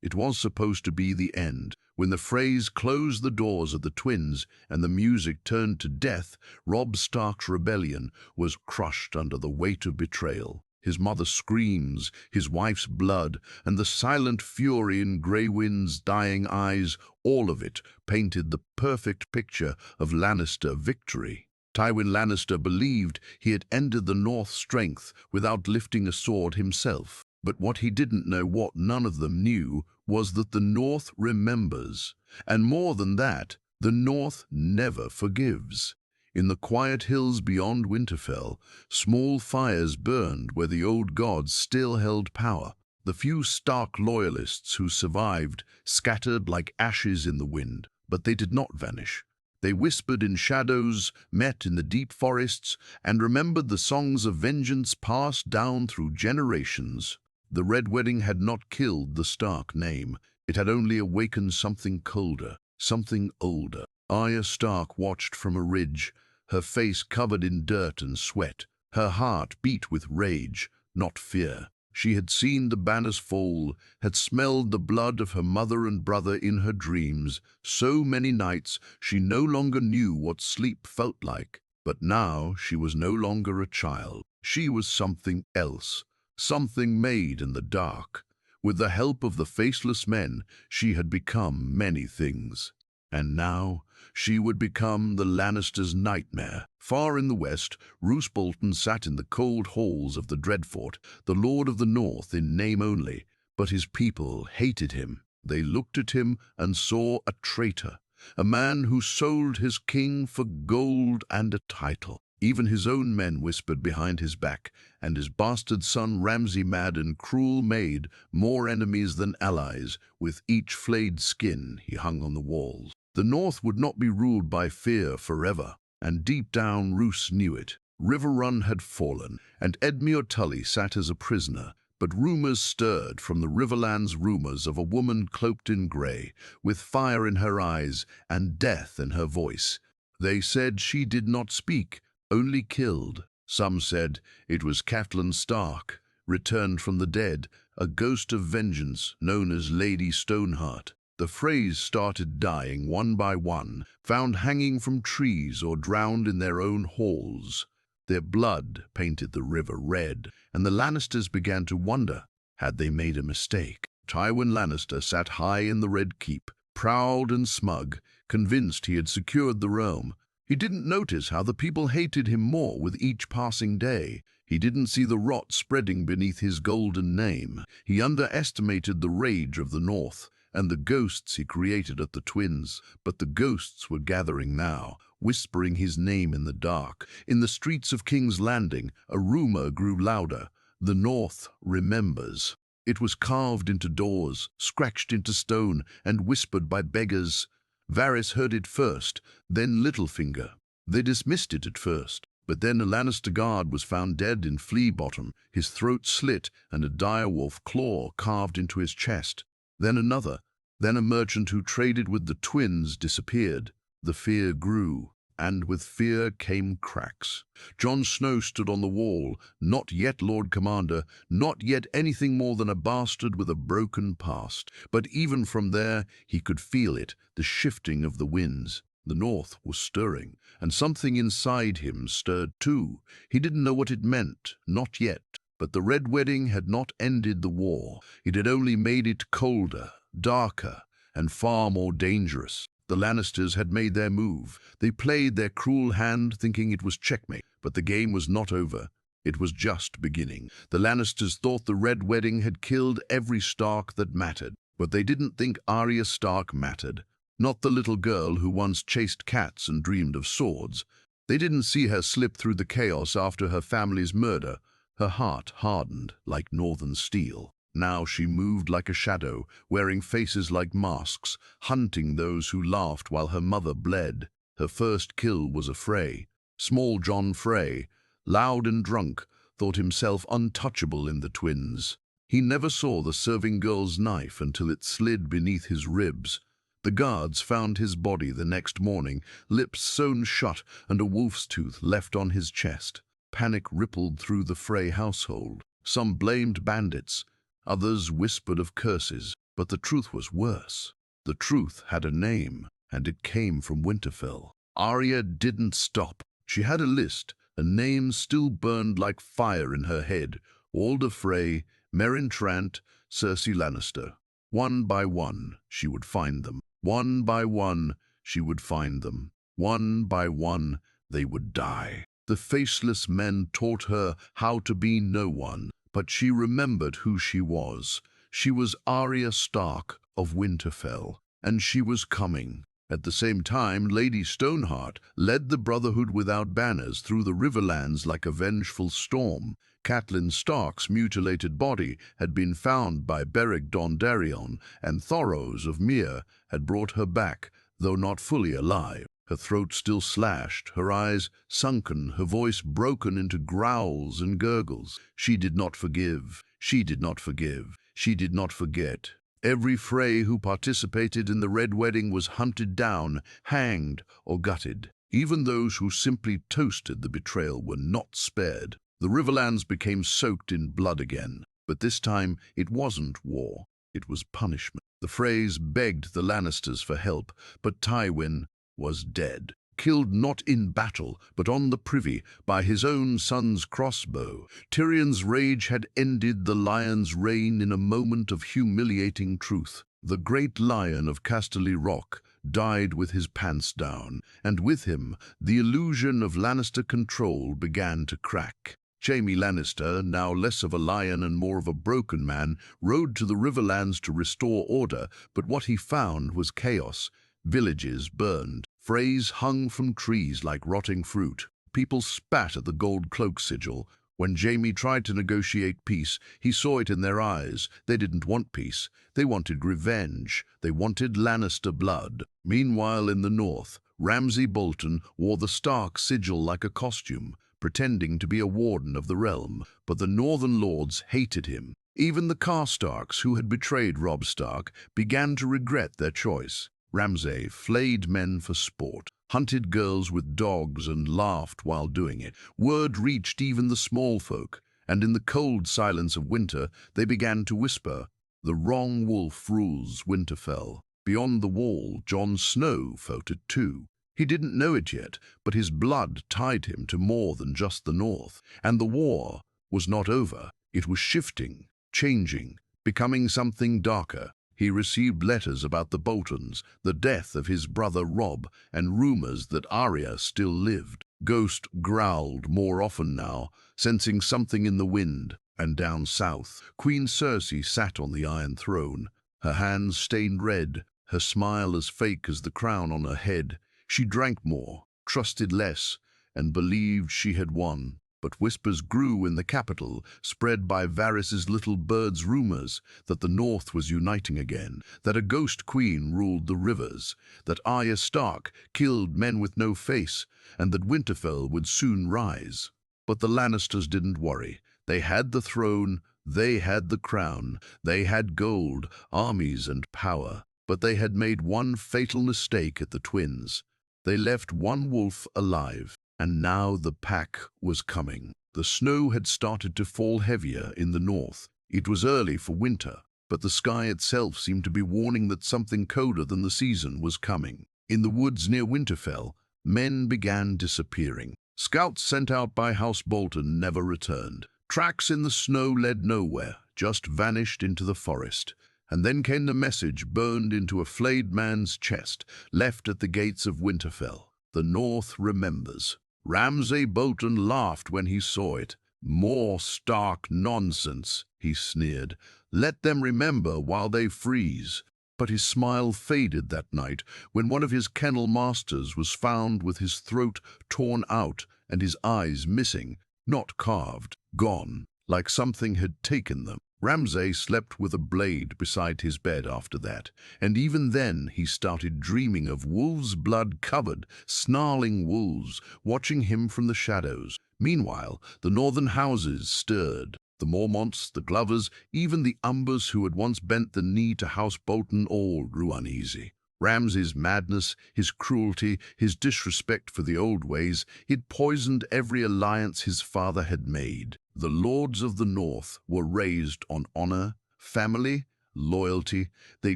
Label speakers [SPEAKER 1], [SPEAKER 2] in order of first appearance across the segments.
[SPEAKER 1] It was supposed to be the end. When the phrase closed the doors of the twins and the music turned to death, Robb Stark's rebellion was crushed under the weight of betrayal. His mother's screams, his wife's blood, and the silent fury in Grey Wind's dying eyes, all of it painted the perfect picture of Lannister victory. Tywin Lannister believed he had ended the North's strength without lifting a sword himself. But what he didn't know, what none of them knew, was that the North remembers. And more than that, the North never forgives. In the quiet hills beyond Winterfell, small fires burned where the old gods still held power. The few Stark loyalists who survived scattered like ashes in the wind, but they did not vanish. They whispered in shadows, met in the deep forests, and remembered the songs of vengeance passed down through generations. The Red Wedding had not killed the Stark name. It had only awakened something colder, something older. Arya Stark watched from a ridge, her face covered in dirt and sweat. Her heart beat with rage, not fear. She had seen the banners fall, had smelled the blood of her mother and brother in her dreams. So many nights she no longer knew what sleep felt like. But now she was no longer a child. She was something else, something made in the dark. With the help of the faceless men, she had become many things. And now she would become the Lannisters' nightmare. Far in the west, Roose Bolton sat in the cold halls of the Dreadfort, the Lord of the North in name only, but his people hated him. They looked at him and saw a traitor, a man who sold his king for gold and a title. Even his own men whispered behind his back, and his bastard son Ramsay Mad and cruel made more enemies than allies. With each flayed skin he hung on the walls. The North would not be ruled by fear forever, and deep down Roose knew it. Riverrun had fallen, and Edmure Tully sat as a prisoner, but rumors stirred from the Riverlands, rumors of a woman cloaked in grey, with fire in her eyes and death in her voice. They said she did not speak, only killed. Some said it was Catelyn Stark, returned from the dead, a ghost of vengeance known as Lady Stoneheart. The Freys started dying one by one, found hanging from trees or drowned in their own halls. Their blood painted the river red, and the Lannisters began to wonder, had they made a mistake? Tywin Lannister sat high in the Red Keep, proud and smug, convinced he had secured the realm. He didn't notice how the people hated him more with each passing day. He didn't see the rot spreading beneath his golden name. He underestimated the rage of the North and the ghosts he created at the Twins. But the ghosts were gathering now, whispering his name in the dark. In the streets of King's Landing, a rumor grew louder. The North remembers. It was carved into doors, scratched into stone, and whispered by beggars. Varys heard it first, then Littlefinger. They dismissed it at first, but then a Lannister guard was found dead in Flea Bottom, his throat slit and a direwolf claw carved into his chest. Then another, then a merchant who traded with the Twins disappeared. The fear grew, and with fear came cracks. Jon Snow stood on the wall, not yet Lord Commander, not yet anything more than a bastard with a broken past. But even from there he could feel it, the shifting of the winds. The North was stirring, and something inside him stirred too. He didn't know what it meant, not yet. But the Red Wedding had not ended the war. It had only made it colder, darker, and far more dangerous. The Lannisters had made their move. They played their cruel hand, thinking it was checkmate. But the game was not over. It was just beginning. The Lannisters thought the Red Wedding had killed every Stark that mattered. But they didn't think Arya Stark mattered. Not the little girl who once chased cats and dreamed of swords. They didn't see her slip through the chaos after her family's murder. Her heart hardened like northern steel. Now she moved like a shadow, wearing faces like masks, hunting those who laughed while her mother bled. Her first kill was a Frey. Small John Frey, loud and drunk, thought himself untouchable in the Twins. He never saw the serving girl's knife until it slid beneath his ribs. The guards found his body the next morning, lips sewn shut and a wolf's tooth left on his chest. Panic rippled through the Frey household. Some blamed bandits, others whispered of curses. But the truth was worse. The truth had a name, and it came from Winterfell. Arya didn't stop. She had a list, and names still burned like fire in her head. Walder Frey, Meryn Trant, Cersei Lannister. One by one, she would find them. One by one, she would find them. One by one, they would die. The faceless men taught her how to be no one, but she remembered who she was. She was Arya Stark of Winterfell, and she was coming. At the same time, Lady Stoneheart led the Brotherhood without banners through the Riverlands like a vengeful storm. Catelyn Stark's mutilated body had been found by Beric Dondarrion, and Thoros of Myr had brought her back, though not fully alive. Her throat still slashed, her eyes sunken, her voice broken into growls and gurgles. She did not forgive. She did not forgive. She did not forget. Every Frey who participated in the Red Wedding was hunted down, hanged, or gutted. Even those who simply toasted the betrayal were not spared. The Riverlands became soaked in blood again, but this time it wasn't war, it was punishment. The Freys begged the Lannisters for help, but Tywin was dead. Killed not in battle, but on the privy by his own son's crossbow. Tyrion's rage had ended the Lion's reign in a moment of humiliating truth. The great Lion of Casterly Rock died with his pants down, and with him the illusion of Lannister control began to crack. Jaime Lannister, now less of a lion and more of a broken man, rode to the Riverlands to restore order, but what he found was chaos. Villages burned. Freys hung from trees like rotting fruit. People spat at the gold cloak sigil. When Jaime tried to negotiate peace, he saw it in their eyes. They didn't want peace. They wanted revenge. They wanted Lannister blood. Meanwhile, in the north, Ramsay Bolton wore the Stark sigil like a costume, pretending to be a warden of the realm. But the northern lords hated him. Even the Karstarks, who had betrayed Robb Stark, began to regret their choice. Ramsay flayed men for sport, hunted girls with dogs and laughed while doing it. Word reached even the small folk, and in the cold silence of winter they began to whisper, "The wrong wolf rules Winterfell." Beyond the wall, Jon Snow felt it too. He didn't know it yet, but his blood tied him to more than just the north. And the war was not over. It was shifting, changing, becoming something darker. He received letters about the Boltons, the death of his brother Robb, and rumors that Arya still lived. Ghost growled more often now, sensing something in the wind. And down south, Queen Cersei sat on the Iron Throne, her hands stained red, her smile as fake as the crown on her head. She drank more, trusted less, and believed she had won. But whispers grew in the capital, spread by Varys's little bird's rumors, that the North was uniting again, that a ghost queen ruled the rivers, that Arya Stark killed men with no face, and that Winterfell would soon rise. But the Lannisters didn't worry. They had the throne, they had the crown, they had gold, armies and power. But they had made one fatal mistake at the Twins. They left one wolf alive. And now the pack was coming. The snow had started to fall heavier in the north. It was early for winter, but the sky itself seemed to be warning that something colder than the season was coming. In the woods near Winterfell, men began disappearing. Scouts sent out by House Bolton never returned. Tracks in the snow led nowhere, just vanished into the forest. And then came the message burned into a flayed man's chest, left at the gates of Winterfell. The North remembers. Ramsay Bolton laughed when he saw it. "More Stark nonsense," he sneered. "Let them remember while they freeze." But his smile faded that night when one of his kennel masters was found with his throat torn out and his eyes missing, not carved, gone, like something had taken them. Ramsay slept with a blade beside his bed after that, and even then he started dreaming of wolves' blood-covered, snarling wolves watching him from the shadows. Meanwhile, the northern houses stirred. The Mormonts, the Glovers, even the Umbers who had once bent the knee to House Bolton all grew uneasy. Ramsay's madness, his cruelty, his disrespect for the old ways, he'd poisoned every alliance his father had made. The lords of the North were raised on honor, family, loyalty. They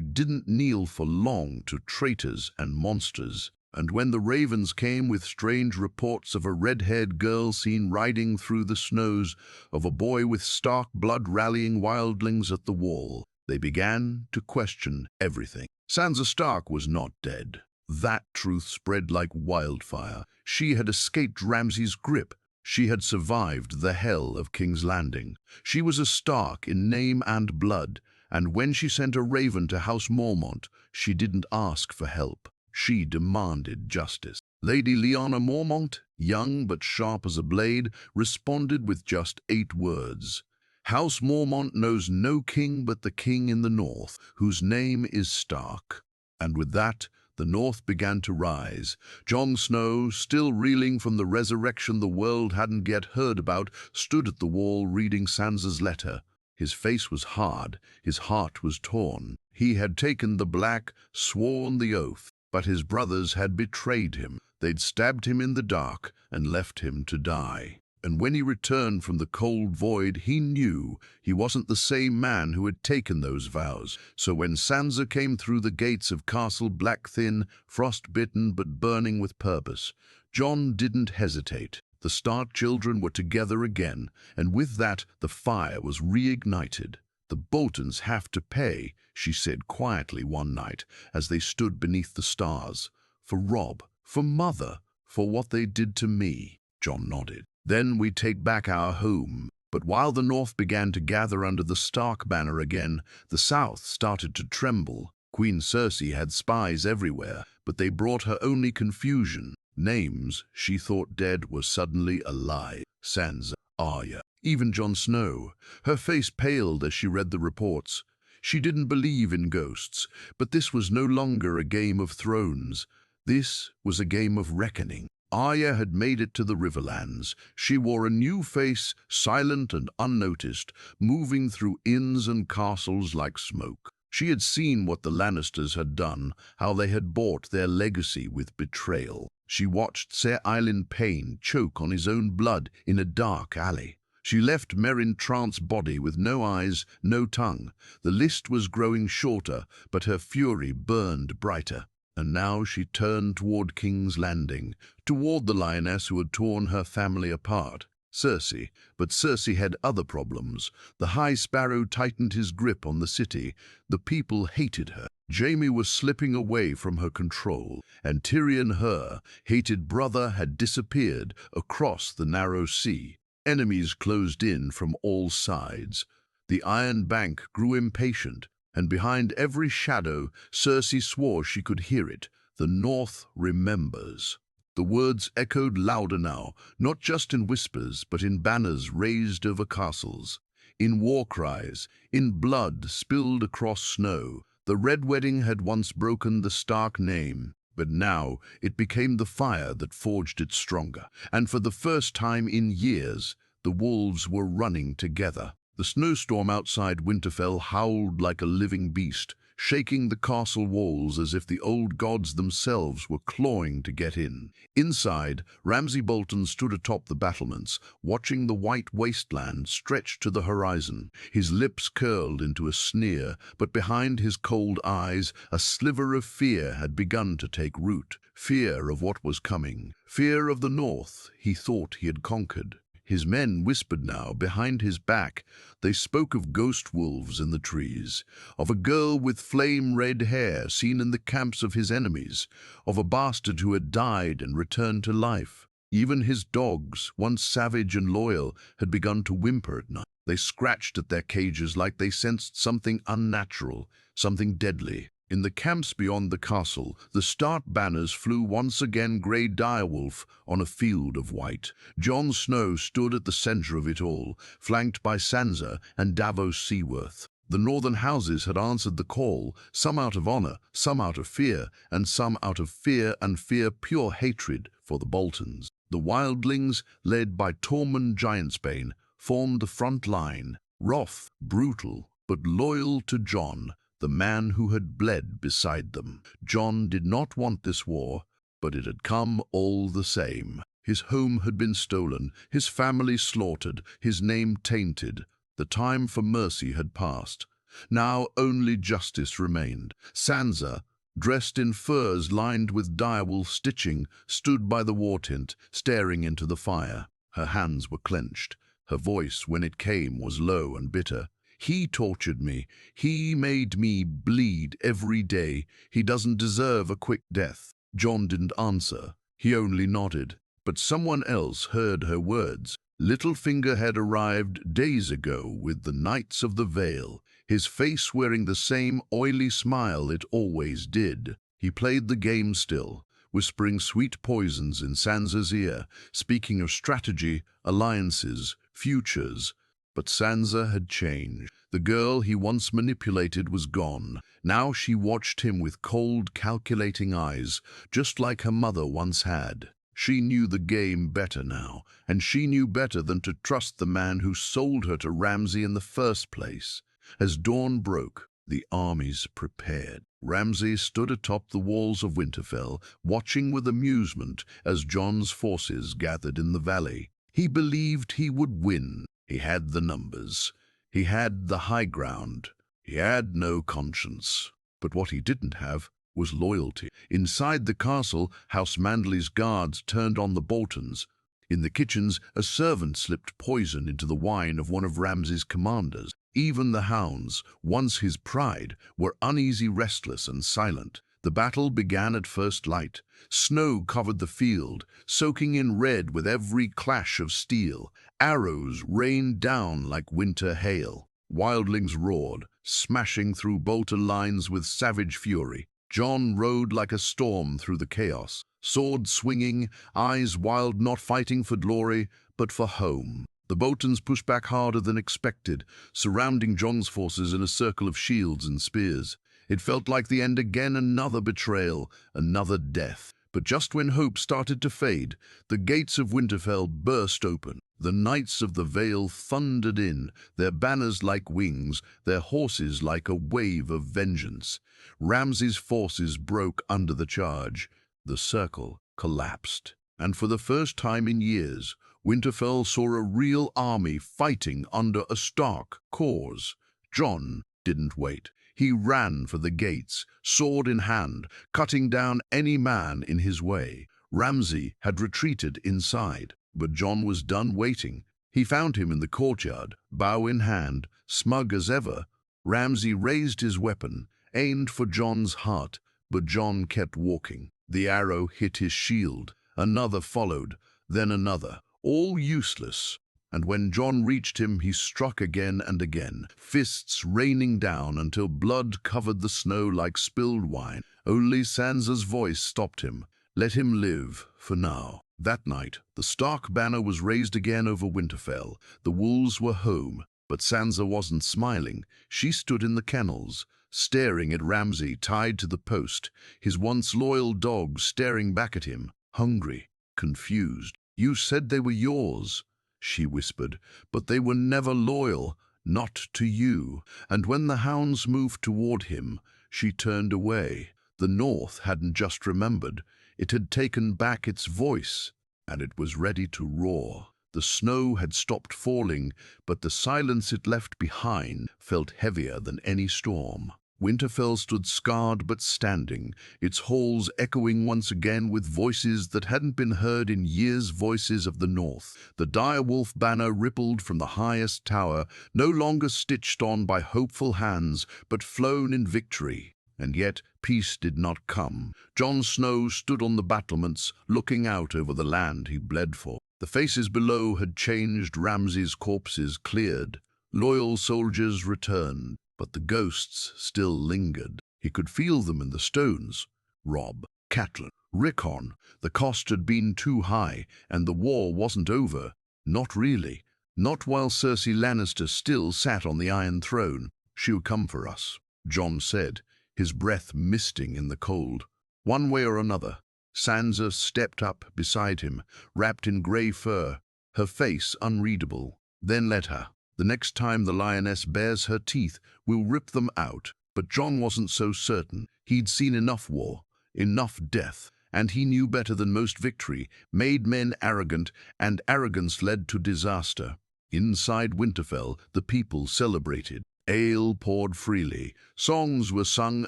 [SPEAKER 1] didn't kneel for long to traitors and monsters. And when the ravens came with strange reports of a red-haired girl seen riding through the snows, of a boy with Stark blood rallying wildlings at the wall, they began to question everything. Sansa Stark was not dead. That truth spread like wildfire. She had escaped Ramsay's grip. She had survived the hell of King's Landing. She was a Stark in name and blood, and when she sent a raven to House Mormont, she didn't ask for help. She demanded justice. Lady Lyanna Mormont, young but sharp as a blade, responded with just 8 words. House Mormont knows no king but the king in the north, whose name is Stark. And with that, the north began to rise. Jon Snow, still reeling from the resurrection the world hadn't yet heard about, stood at the wall reading Sansa's letter. His face was hard, his heart was torn. He had taken the black, sworn the oath, but his brothers had betrayed him. They'd stabbed him in the dark and left him to die. And when he returned from the cold void, he knew he wasn't the same man who had taken those vows. So when Sansa came through the gates of Castle Black-thin, frost-bitten but burning with purpose, Jon didn't hesitate. The Stark children were together again, and with that the fire was reignited. "The Boltons have to pay," she said quietly one night as they stood beneath the stars. "For Robb, for Mother, for what they did to me." Jon nodded. "Then we take back our home." But while the North began to gather under the Stark banner again, the South started to tremble. Queen Cersei had spies everywhere, but they brought her only confusion. Names she thought dead were suddenly alive. Sansa, Arya, even Jon Snow. Her face paled as she read the reports. She didn't believe in ghosts, but this was no longer a Game of Thrones. This was a game of reckoning. Arya had made it to the Riverlands. She wore a new face, silent and unnoticed, moving through inns and castles like smoke. She had seen what the Lannisters had done, how they had bought their legacy with betrayal. She watched Ser Ilyn Payne choke on his own blood in a dark alley. She left Meryn Trant's body with no eyes, no tongue. The list was growing shorter, but her fury burned brighter. And now she turned toward King's Landing, toward the lioness who had torn her family apart. Cersei. But Cersei had other problems. The High Sparrow tightened his grip on the city. The people hated her. Jaime was slipping away from her control, and Tyrion, her hated brother, had disappeared across the narrow sea. Enemies closed in from all sides. The Iron Bank grew impatient, and behind every shadow, Cersei swore she could hear it. The North remembers. The words echoed louder now, not just in whispers, but in banners raised over castles, in war cries, in blood spilled across snow. The Red Wedding had once broken the Stark name, but now it became the fire that forged it stronger. And for the first time in years, the wolves were running together. The snowstorm outside Winterfell howled like a living beast, shaking the castle walls as if the old gods themselves were clawing to get in. Inside, Ramsay Bolton stood atop the battlements, watching the white wasteland stretch to the horizon. His lips curled into a sneer, but behind his cold eyes, a sliver of fear had begun to take root. Fear of what was coming. Fear of the North he thought he had conquered. His men whispered now, behind his back. They spoke of ghost wolves in the trees, of a girl with flame-red hair seen in the camps of his enemies, of a bastard who had died and returned to life. Even his dogs, once savage and loyal, had begun to whimper at night. They scratched at their cages like they sensed something unnatural, something deadly. In the camps beyond the castle, the Stark banners flew once again, grey direwolf on a field of white. Jon Snow stood at the centre of it all, flanked by Sansa and Davos Seaworth. The northern houses had answered the call, some out of honour, some out of fear, and some out of fear and pure hatred for the Boltons. The wildlings, led by Tormund Giantsbane, formed the front line, wroth, brutal, but loyal to Jon, the man who had bled beside them. Jon did not want this war, but it had come all the same. His home had been stolen, his family slaughtered, his name tainted. The time for mercy had passed. Now only justice remained. Sansa, dressed in furs lined with direwolf stitching, stood by the war tent, staring into the fire. Her hands were clenched. Her voice, when it came, was low and bitter. "He tortured me. He made me bleed every day. He doesn't deserve a quick death." Jon didn't answer. He only nodded. But someone else heard her words. Littlefinger had arrived days ago with the Knights of the Vale, his face wearing the same oily smile it always did. He played the game still, whispering sweet poisons in Sansa's ear, speaking of strategy, alliances, futures. But Sansa had changed. The girl he once manipulated was gone. Now she watched him with cold, calculating eyes, just like her mother once had. She knew the game better now, and she knew better than to trust the man who sold her to Ramsay in the first place. As dawn broke, the armies prepared. Ramsay stood atop the walls of Winterfell, watching with amusement as Jon's forces gathered in the valley. He believed he would win. He had the numbers. He had the high ground. He had no conscience. But what he didn't have was loyalty. Inside the castle, House Manderly's guards turned on the Boltons. In the kitchens, a servant slipped poison into the wine of one of Ramsay's commanders. Even the hounds, once his pride, were uneasy, restless, and silent. The battle began at first light. Snow covered the field, soaking in red with every clash of steel. Arrows rained down like winter hail. Wildlings roared, smashing through Bolton lines with savage fury. Jon rode like a storm through the chaos, sword swinging, eyes wild, not fighting for glory, but for home. The Boltons pushed back harder than expected, surrounding Jon's forces in a circle of shields and spears. It felt like the end again, another betrayal, another death. But just when hope started to fade, the gates of Winterfell burst open. The Knights of the Vale thundered in, their banners like wings, their horses like a wave of vengeance. Ramsay's forces broke under the charge. The circle collapsed. And for the first time in years, Winterfell saw a real army fighting under a stark cause. Jon didn't wait. He ran for the gates, sword in hand, cutting down any man in his way. Ramsay had retreated inside, but Jon was done waiting. He found him in the courtyard, bow in hand, smug as ever. Ramsay raised his weapon, aimed for Jon's heart, but Jon kept walking. The arrow hit his shield. Another followed, then another, all useless. And when Jon reached him, he struck again and again, fists raining down until blood covered the snow like spilled wine. Only Sansa's voice stopped him. Let him live, for now. That night, the Stark banner was raised again over Winterfell. The wolves were home, but Sansa wasn't smiling. She stood in the kennels, staring at Ramsay tied to the post, his once loyal dogs staring back at him, hungry, confused. "You said they were yours," she whispered, "but they were never loyal, not to you." And when the hounds moved toward him, she turned away. The North hadn't just remembered. It had taken back its voice, and it was ready to roar. The snow had stopped falling, but the silence it left behind felt heavier than any storm. Winterfell stood scarred but standing, its halls echoing once again with voices that hadn't been heard in years, voices of the North. The direwolf banner rippled from the highest tower, no longer stitched on by hopeful hands, but flown in victory. And yet peace did not come. Jon Snow stood on the battlements, looking out over the land he bled for. The faces below had changed. Ramsay's corpses cleared. Loyal soldiers returned. But the ghosts still lingered. He could feel them in the stones. Robb, Catelyn, Rickon. The cost had been too high, and the war wasn't over. Not really. Not while Cersei Lannister still sat on the Iron Throne. "She'll come for us," Jon said, his breath misting in the cold. One way or another. Sansa stepped up beside him, wrapped in grey fur, her face unreadable. "Then let her. The next time the lioness bares her teeth, we'll rip them out." But Jon wasn't so certain. He'd seen enough war, enough death, and he knew better than most victory made men arrogant, and arrogance led to disaster. Inside Winterfell, the people celebrated. Ale poured freely. Songs were sung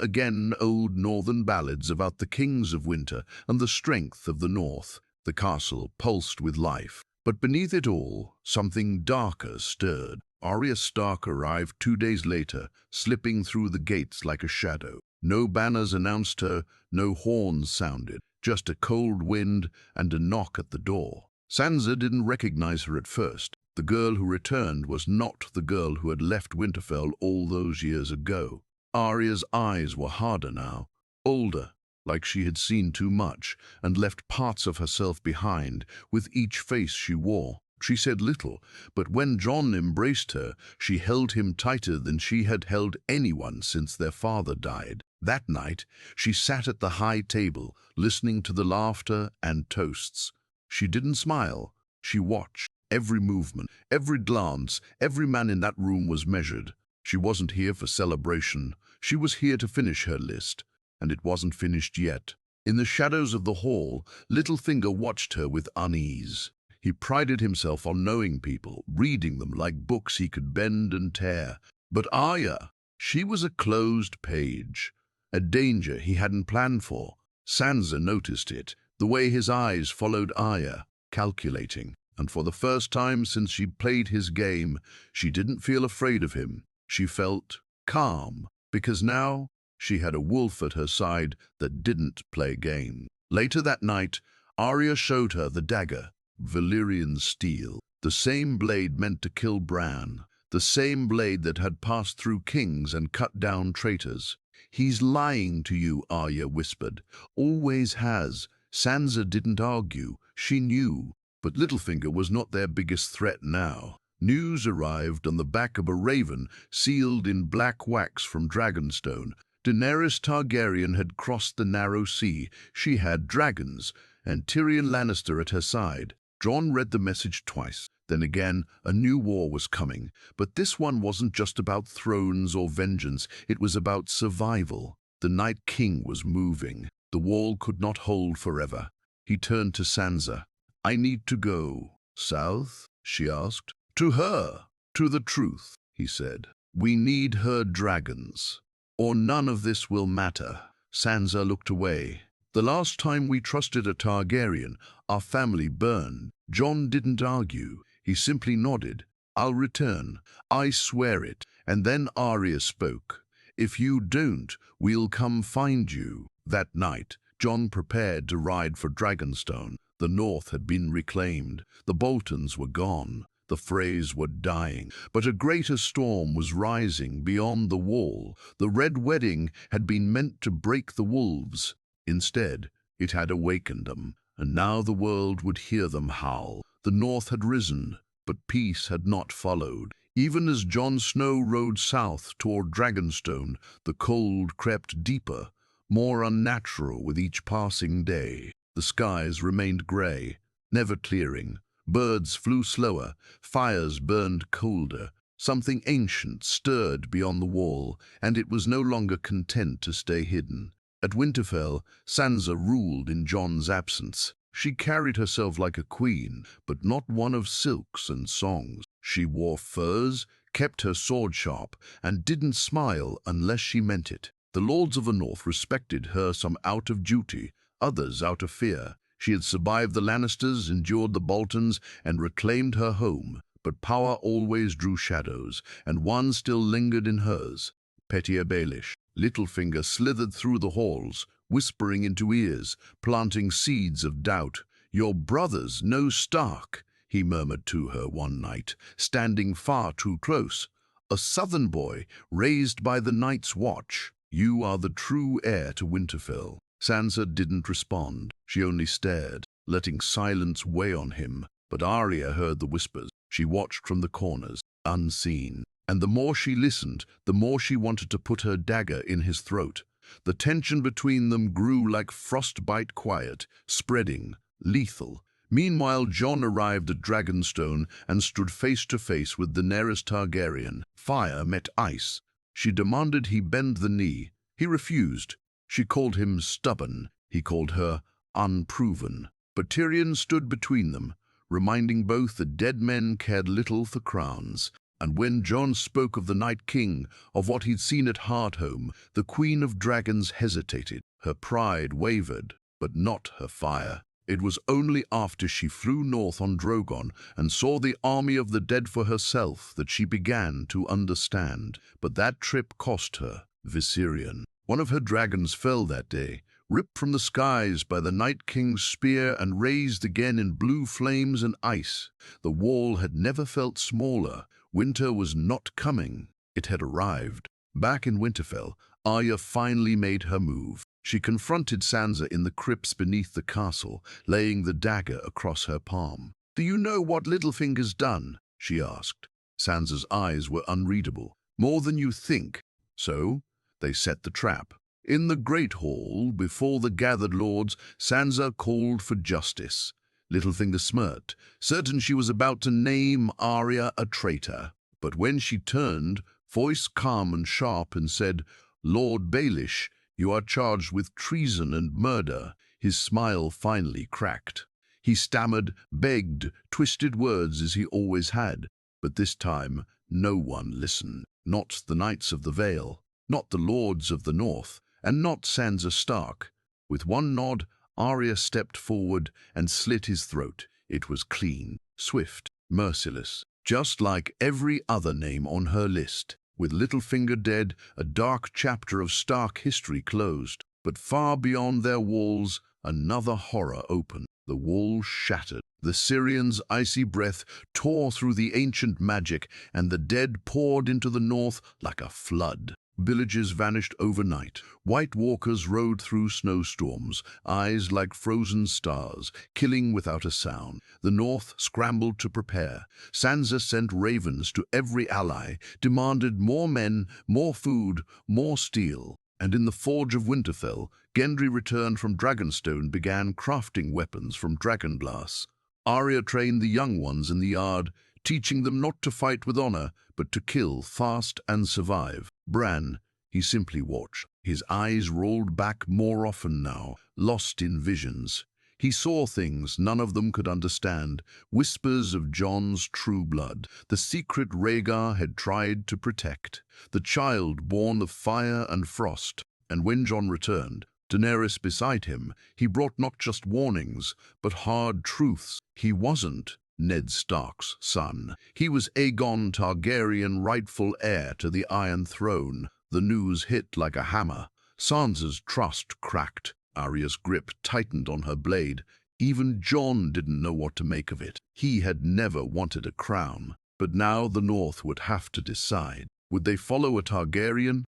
[SPEAKER 1] again, old northern ballads about the kings of winter and the strength of the north. The castle pulsed with life. But beneath it all, something darker stirred. Arya Stark arrived 2 days later, slipping through the gates like a shadow. No banners announced her, no horns sounded, just a cold wind and a knock at the door. Sansa didn't recognize her at first. The girl who returned was not the girl who had left Winterfell all those years ago. Arya's eyes were harder now, older, like she had seen too much and left parts of herself behind with each face she wore. She said little, but when Jon embraced her, she held him tighter than she had held anyone since their father died. That night, she sat at the high table, listening to the laughter and toasts. She didn't smile. She watched. Every movement, every glance, every man in that room was measured. She wasn't here for celebration. She was here to finish her list, and it wasn't finished yet. In the shadows of the hall, Littlefinger watched her with unease. He prided himself on knowing people, reading them like books he could bend and tear. But Arya, she was a closed page, a danger he hadn't planned for. Sansa noticed it, the way his eyes followed Arya, calculating. And for the first time since she played his game, she didn't feel afraid of him. She felt calm, because now she had a wolf at her side that didn't play games. Later that night, Arya showed her the dagger, Valyrian steel, the same blade meant to kill Bran, the same blade that had passed through kings and cut down traitors. "He's lying to you," Arya whispered. "Always has." Sansa didn't argue. She knew. But Littlefinger was not their biggest threat now. News arrived on the back of a raven sealed in black wax from Dragonstone. Daenerys Targaryen had crossed the narrow sea. She had dragons, and Tyrion Lannister at her side. Jon read the message twice. Then again, a new war was coming. But this one wasn't just about thrones or vengeance. It was about survival. The Night King was moving. The wall could not hold forever. He turned to Sansa. "I need to go." "South?" she asked. "To her. To the truth," he said. "We need her dragons, or none of this will matter." Sansa looked away. "The last time we trusted a Targaryen, our family burned." Jon didn't argue. He simply nodded. "I'll return. I swear it." And then Arya spoke. "If you don't, we'll come find you." That night, Jon prepared to ride for Dragonstone. The North had been reclaimed. The Boltons were gone. The Freys were dying. But a greater storm was rising beyond the wall. The Red Wedding had been meant to break the wolves. Instead, it had awakened them. And now the world would hear them howl. The North had risen, but peace had not followed. Even as Jon Snow rode south toward Dragonstone, the cold crept deeper, more unnatural with each passing day. The skies remained grey, never clearing. Birds flew slower, fires burned colder. Something ancient stirred beyond the wall, and it was no longer content to stay hidden. At Winterfell, Sansa ruled in Jon's absence. She carried herself like a queen, but not one of silks and songs. She wore furs, kept her sword sharp, and didn't smile unless she meant it. The lords of the North respected her, some out of duty, others out of fear. She had survived the Lannisters, endured the Boltons, and reclaimed her home. But power always drew shadows, and one still lingered in hers. Pettier Baelish. Littlefinger slithered through the halls, whispering into ears, planting seeds of doubt. "Your brothers know Stark," he murmured to her one night, standing far too close. "A southern boy, raised by the Night's Watch. You are the true heir to Winterfell." Sansa didn't respond. She only stared, letting silence weigh on him. But Arya heard the whispers. She watched from the corners, unseen. And the more she listened, the more she wanted to put her dagger in his throat. The tension between them grew like frostbite quiet, spreading, lethal. Meanwhile, Jon arrived at Dragonstone and stood face to face with Daenerys Targaryen. Fire met ice. She demanded he bend the knee. He refused. She called him stubborn. He called her unproven. But Tyrion stood between them, reminding both that dead men cared little for crowns. And when Jon spoke of the Night King, of what he'd seen at Hardhome, the Queen of Dragons hesitated. Her pride wavered, but not her fire. It was only after she flew north on Drogon and saw the army of the dead for herself that she began to understand. But that trip cost her Viserion. One of her dragons fell that day, ripped from the skies by the Night King's spear and raised again in blue flames and ice. The wall had never felt smaller. Winter was not coming. It had arrived. Back in Winterfell, Arya finally made her move. She confronted Sansa in the crypts beneath the castle, laying the dagger across her palm. "Do you know what Littlefinger's done?" she asked. Sansa's eyes were unreadable. "More than you think." So they set the trap. In the Great Hall, before the gathered lords, Sansa called for justice. Littlefinger smirked, certain she was about to name Arya a traitor. But when she turned, voice calm and sharp, and said, "Lord Baelish, you are charged with treason and murder," his smile finally cracked. He stammered, begged, twisted words as he always had. But this time, no one listened. Not the Knights of the Vale, not the Lords of the North, and not Sansa Stark. With one nod, Arya stepped forward and slit his throat. It was clean, swift, merciless, just like every other name on her list. With Littlefinger dead, a dark chapter of Stark history closed. But far beyond their walls, another horror opened. The walls shattered. The Syrians' icy breath tore through the ancient magic, and the dead poured into the north like a flood. Villages vanished overnight. White walkers rode through snowstorms, eyes like frozen stars, killing without a sound. The north scrambled to prepare. Sansa sent ravens to every ally, demanded more men, more food, more steel. And in the forge of Winterfell, Gendry returned from Dragonstone, began crafting weapons from dragonglass. Arya trained the young ones in the yard, teaching them not to fight with honor, but to kill fast and survive. Bran, he simply watched. His eyes rolled back more often now, lost in visions. He saw things none of them could understand, whispers of Jon's true blood, the secret Rhaegar had tried to protect, the child born of fire and frost. And when Jon returned, Daenerys beside him, he brought not just warnings, but hard truths. He wasn't Ned Stark's son. He was Aegon Targaryen, rightful heir to the Iron Throne. The news hit like a hammer. Sansa's trust cracked. Arya's grip tightened on her blade. Even Jon didn't know what to make of it. He had never wanted a crown. But now the North would have to decide. Would they follow a Targaryen?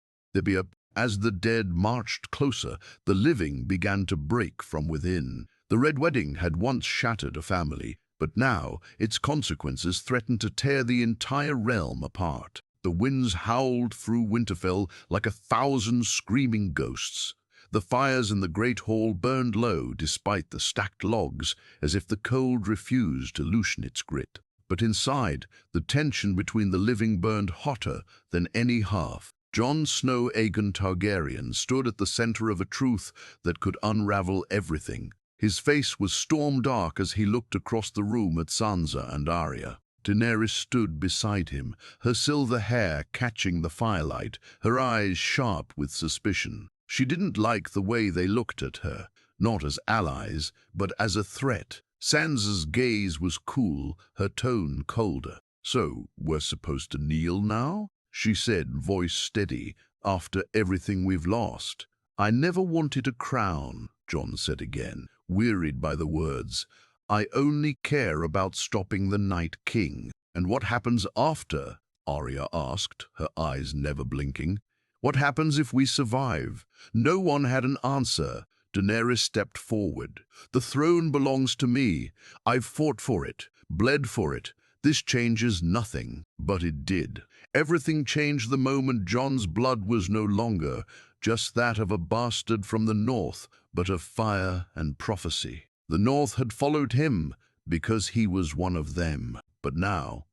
[SPEAKER 1] As the dead marched closer, the living began to break from within. The Red Wedding had once shattered a family, but now its consequences threatened to tear the entire realm apart. The winds howled through Winterfell like 1,000 screaming ghosts. The fires in the Great Hall burned low despite the stacked logs, as if the cold refused to loosen its grit. But inside, the tension between the living burned hotter than any hearth. Jon Snow Aegon Targaryen stood at the center of a truth that could unravel everything. His face was storm-dark as he looked across the room at Sansa and Arya. Daenerys stood beside him, her silver hair catching the firelight, her eyes sharp with suspicion. She didn't like the way they looked at her, not as allies, but as a threat. Sansa's gaze was cool, her tone colder. "So, we're supposed to kneel now?" she said, voice steady. "After everything we've lost." "I never wanted a crown," Jon said again, wearied by the words. "I only care about stopping the Night King." "And what happens after?" Arya asked, her eyes never blinking. "What happens if we survive?" No one had an answer. Daenerys stepped forward. "The throne belongs to me. I've fought for it, bled for it. This changes nothing." But it did. Everything changed the moment Jon's blood was no longer just that of a bastard from the North, but of fire and prophecy. The North had followed him because he was one of them. But now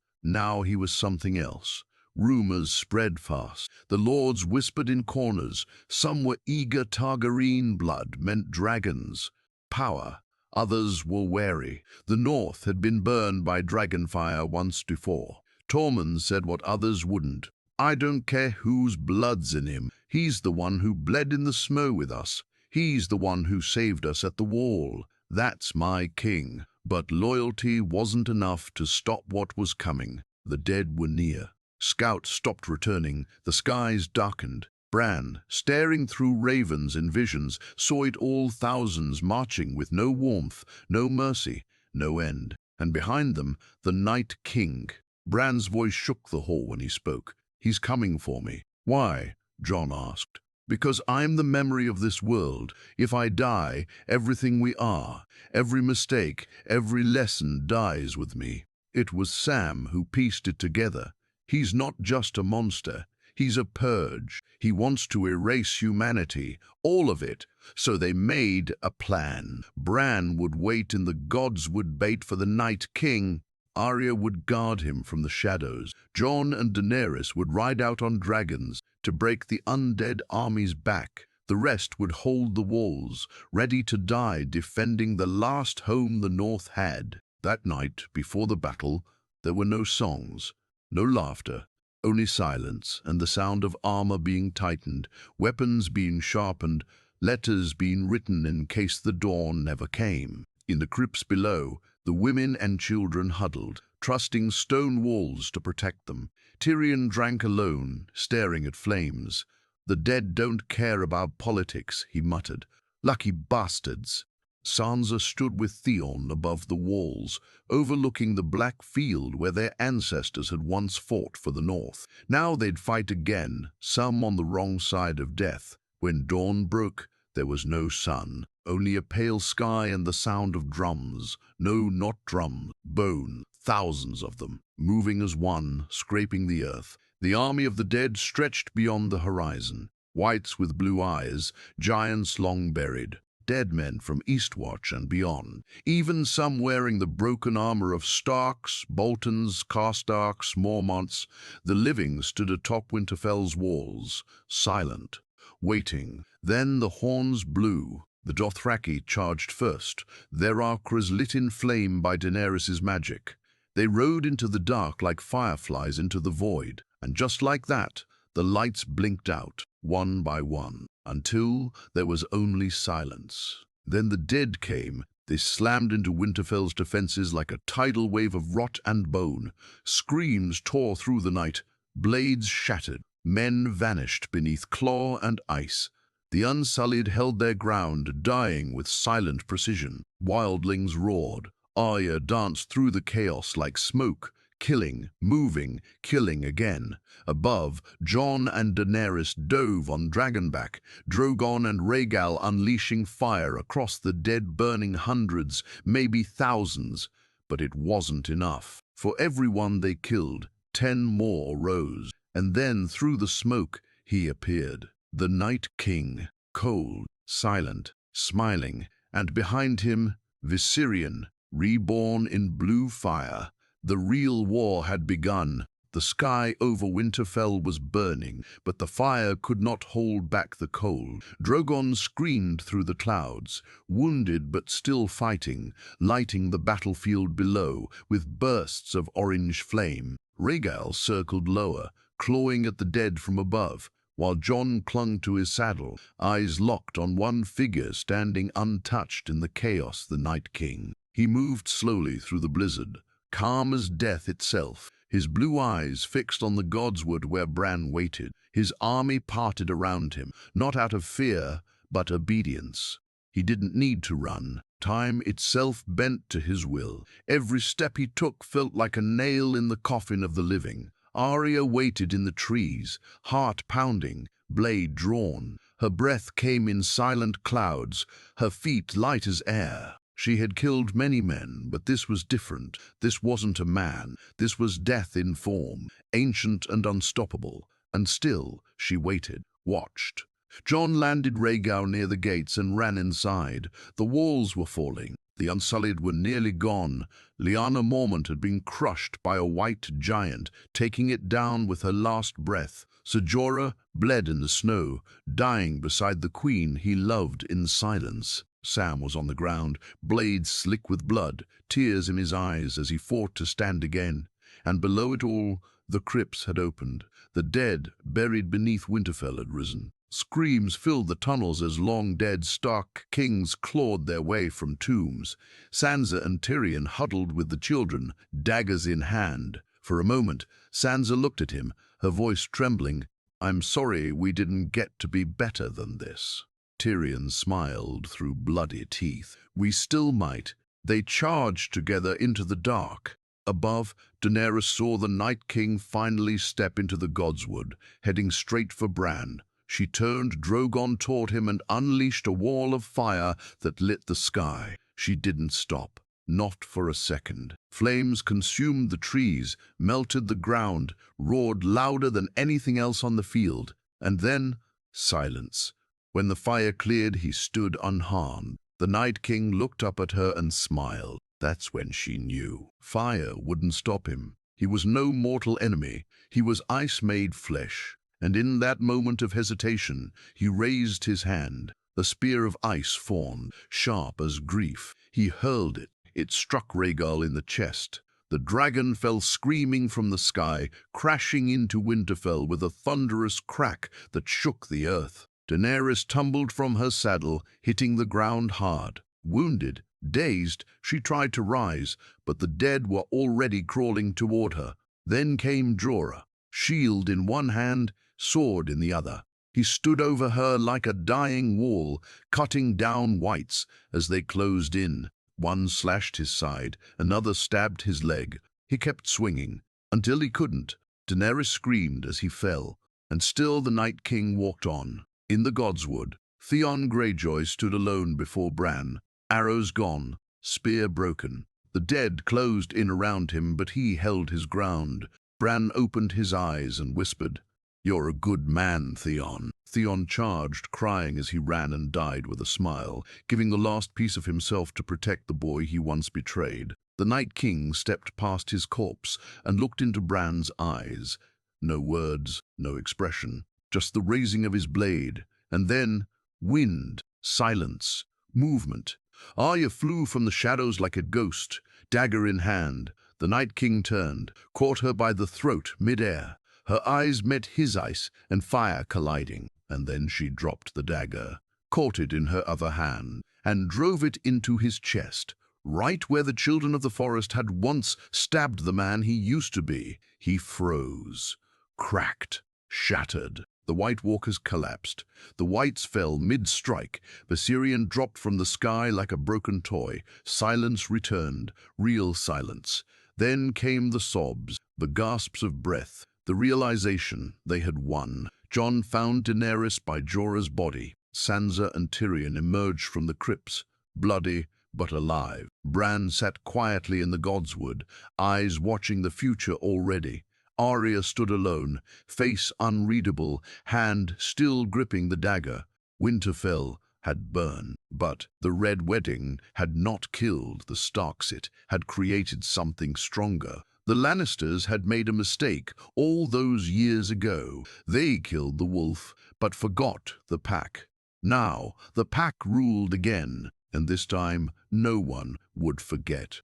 [SPEAKER 1] he was something else. Rumors spread fast. The lords whispered in corners. Some were eager Targaryen blood meant dragons, power. Others were wary. The North had been burned by dragonfire once before. Tormund said what others wouldn't. "I don't care whose blood's in him. He's the one who bled in the snow with us. He's the one who saved us at the wall. That's my king." But loyalty wasn't enough to stop what was coming. The dead were near. Scouts stopped returning. The skies darkened. Bran, staring through ravens and visions, saw it all, thousands marching with no warmth, no mercy, no end. And behind them, the Night King. Bran's voice shook the hall when he spoke. "He's coming for me." "Why?" Jon asked. "Because I'm the memory of this world. If I die, everything we are, every mistake, every lesson dies with me." It was Sam who pieced it together. He's not just a monster. He's a purge. He wants to erase humanity, all of it. So they made a plan. Bran would wait and the gods would bait for the Night King. Arya would guard him from the shadows. Jon and Daenerys would ride out on dragons to break the undead army's back. The rest would hold the walls, ready to die defending the last home the North had. That night, before the battle, there were no songs, no laughter, only silence and the sound of armor being tightened, weapons being sharpened, letters being written in case the dawn never came. In the crypts below, the women and children huddled, trusting stone walls to protect them. Tyrion drank alone, staring at flames. "The dead don't care about politics," he muttered. "Lucky bastards." Sansa stood with Theon above the walls, overlooking the black field where their ancestors had once fought for the North. Now they'd fight again, some on the wrong side of death. When dawn broke, there was no sun, only a pale sky and the sound of drums. No, not drums, bone, thousands of them, moving as one, scraping the earth. The army of the dead stretched beyond the horizon, whites with blue eyes, giants long buried. Dead men from Eastwatch and beyond, even some wearing the broken armor of Starks, Boltons, Karstarks, Mormonts. The living stood atop Winterfell's walls, silent, waiting. Then the horns blew. The Dothraki charged first, their archers lit in flame by Daenerys' magic. They rode into the dark like fireflies into the void, and just like that, the lights blinked out, one by one, until there was only silence. Then the dead came. They slammed into Winterfell's defenses like a tidal wave of rot and bone. Screams tore through the night. Blades shattered. Men vanished beneath claw and ice. The Unsullied held their ground, dying with silent precision. Wildlings roared. Arya danced through the chaos like smoke, killing, moving, killing again. Above, Jon and Daenerys dove on Dragonback, Drogon and Rhaegal unleashing fire across the dead, burning hundreds, maybe thousands. But it wasn't enough. For every one they killed, 10 more rose. And then, through the smoke, he appeared. The Night King, cold, silent, smiling, and behind him, Viserion, reborn in blue fire. The real war had begun. The sky over Winterfell was burning, but the fire could not hold back the cold. Drogon screamed through the clouds, wounded but still fighting, lighting the battlefield below with bursts of orange flame. Rhaegal circled lower, clawing at the dead from above, while Jon clung to his saddle, eyes locked on one figure standing untouched in the chaos, the Night King. He moved slowly through the blizzard, calm as death itself, his blue eyes fixed on the godswood where Bran waited. His army parted around him, not out of fear, but obedience. He didn't need to run. Time itself bent to his will. Every step he took felt like a nail in the coffin of the living. Arya waited in the trees, heart pounding, blade drawn. Her breath came in silent clouds, her feet light as air. She had killed many men, but this was different. This wasn't a man. This was death in form, ancient and unstoppable. And still, she waited, watched. Jon landed Rhaegal near the gates and ran inside. The walls were falling. The Unsullied were nearly gone. Lyanna Mormont had been crushed by a white giant, taking it down with her last breath. Ser Jorah bled in the snow, dying beside the queen he loved in silence. Sam was on the ground, blades slick with blood, tears in his eyes as he fought to stand again. and below it all, the crypts had opened. The dead, buried beneath Winterfell, had risen. Screams filled the tunnels as long-dead Stark kings clawed their way from tombs. Sansa and Tyrion huddled with the children, daggers in hand. For a moment, Sansa looked at him, her voice trembling. "I'm sorry we didn't get to be better than this." Tyrion smiled through bloody teeth. "We still might." They charged together into the dark. Above, Daenerys saw the Night King finally step into the Godswood, heading straight for Bran. She turned Drogon toward him and unleashed a wall of fire that lit the sky. She didn't stop, not for a second. Flames consumed the trees, melted the ground, roared louder than anything else on the field. And then, silence. When the fire cleared, he stood unharmed. The Night King looked up at her and smiled. That's when she knew. Fire wouldn't stop him. He was no mortal enemy. He was ice made flesh. And in that moment of hesitation, he raised his hand. A spear of ice formed, sharp as grief. He hurled it. It struck Rhaegal in the chest. The dragon fell screaming from the sky, crashing into Winterfell with a thunderous crack that shook the earth. Daenerys tumbled from her saddle, hitting the ground hard. Wounded, dazed, she tried to rise, but the dead were already crawling toward her. Then came Jorah, shield in one hand, sword in the other. He stood over her like a dying wall, cutting down wights as they closed in. One slashed his side, another stabbed his leg. He kept swinging, until he couldn't. Daenerys screamed as he fell, and still the Night King walked on. In the Godswood, Theon Greyjoy stood alone before Bran, arrows gone, spear broken. The dead closed in around him, but he held his ground. Bran opened his eyes and whispered, "You're a good man, Theon." Theon charged, crying as he ran and died with a smile, giving the last piece of himself to protect the boy he once betrayed. The Night King stepped past his corpse and looked into Bran's eyes. No words, no expression, just the raising of his blade. And then, wind, silence, movement. Arya flew from the shadows like a ghost, dagger in hand. The Night King turned, caught her by the throat mid-air. Her eyes met his eyes, and fire colliding. And then she dropped the dagger, caught it in her other hand, and drove it into his chest, right where the children of the forest had once stabbed the man he used to be. He froze, cracked, shattered. The White Walkers collapsed. The Whites fell mid-strike. Viserion dropped from the sky like a broken toy. Silence returned, real silence. Then came the sobs, the gasps of breath, the realization they had won. Jon found Daenerys by Jorah's body. Sansa and Tyrion emerged from the crypts, bloody but alive. Bran sat quietly in the Godswood, eyes watching the future already. Arya stood alone, face unreadable, hand still gripping the dagger. Winterfell had burned, but the Red Wedding had not killed the Starks. It had created something stronger. The Lannisters had made a mistake all those years ago. They killed the wolf, but forgot the pack. Now, the pack ruled again, and this time no one would forget.